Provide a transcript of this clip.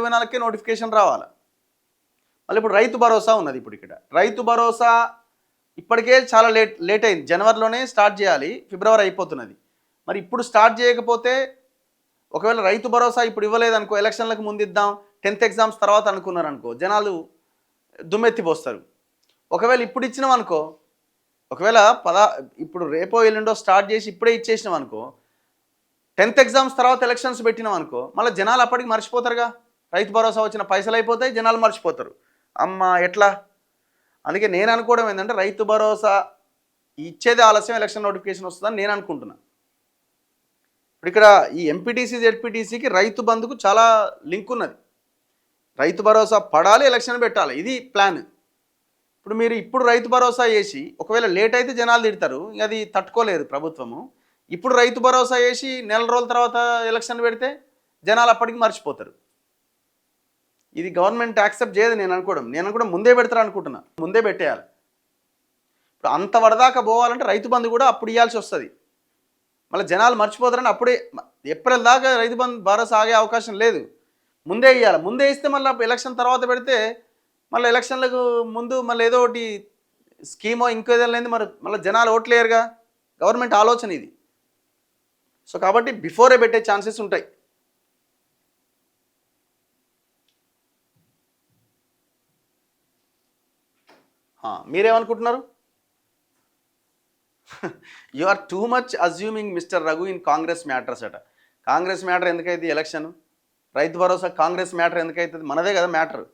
2024కే notification రావాలి. మళ్ళీ ఇప్పుడు రైతు భరోసా ఉన్నది. ఇప్పుడు ఇక్కడ రైతు భరోసా ఇప్పటికే చాలా లేట్ అయింది. జనవరిలోనే స్టార్ట్ చేయాలి, ఫిబ్రవరి అయిపోతున్నది. మరి ఇప్పుడు స్టార్ట్ చేయకపోతే ఒకవేళ రైతు భరోసా ఇప్పుడు ఇవ్వలేదనుకో, ఎలక్షన్లకు ముందు ఇద్దాం, 10th ఎగ్జామ్స్ తర్వాత అనుకున్నారనుకో, జనాలు దుమ్మెత్తిపోస్తారు. ఒకవేళ ఇప్పుడు ఇచ్చినాం అనుకో, ఒకవేళ ఇప్పుడు రేపో ఎల్లుండో స్టార్ట్ చేసి ఇప్పుడే ఇచ్చేసినాం అనుకో, 10th ఎగ్జామ్స్ తర్వాత ఎలక్షన్స్ పెట్టినాం అనుకో, మళ్ళీ జనాలు అప్పటికి మర్చిపోతారుగా. రైతు భరోసా వచ్చిన పైసలు అయిపోతాయి, జనాలు మర్చిపోతారు. అమ్మ ఎట్లా? అందుకే నేను అనుకోవడం ఏంటంటే రైతు భరోసా ఇచ్చేది ఆలస్యం, ఎలక్షన్ నోటిఫికేషన్ వస్తుందని నేను అనుకుంటున్నా. ఇప్పుడు ఇక్కడ ఈ ఎంపీటీసీ జెడ్పీటీసీకి రైతు బంధుకు చాలా లింక్ ఉన్నది. రైతు భరోసా పడాలి, ఎలక్షన్ పెట్టాలి, ఇది ప్లాన్. ఇప్పుడు మీరు ఇప్పుడు రైతు భరోసా వేసి ఒకవేళ లేట్ అయితే జనాలు తిడతారు, అది తట్టుకోలేరు ప్రభుత్వము. ఇప్పుడు రైతు భరోసా వేసి నెల రోజుల తర్వాత ఎలక్షన్ పెడితే జనాలు అప్పటికి మర్చిపోతారు. ఇది గవర్నమెంట్ యాక్సెప్ట్ చేయదు నేను అనుకోవడం ముందే పెడతారు అనుకుంటున్నా, ముందే పెట్టేయాలి. ఇప్పుడు అంత వరదాకా పోవాలంటే రైతు బంధు కూడా అప్పుడు ఇవ్వాల్సి వస్తుంది. మళ్ళీ జనాలు మర్చిపోతారని అప్పుడే ఏప్రిల్ దాకా రైతు బంధు భరోసా ఆగే అవకాశం లేదు, ముందే ఇవ్వాలి. ముందే ఇస్తే మళ్ళీ ఎలక్షన్ తర్వాత పెడితే మళ్ళీ ఎలక్షన్లకు ముందు మళ్ళీ ఏదో ఒకటి స్కీమో ఇంకేదో లేదు, మళ్ళీ జనాలు ఓట్లేరుగా. గవర్నమెంట్ ఆలోచన ఇది. సో కాబట్టి బిఫోరే పెట్టే ఛాన్సెస్ ఉంటాయి. మీరేమనుకుంటున్నారు? You are too much assuming mister Raghu in Congress matters అట. Congress matter ఎందుకైతే election, Rythu Bharosa Congress matter ఎందుకైతుంది? మనదే కదా మ్యాటర్.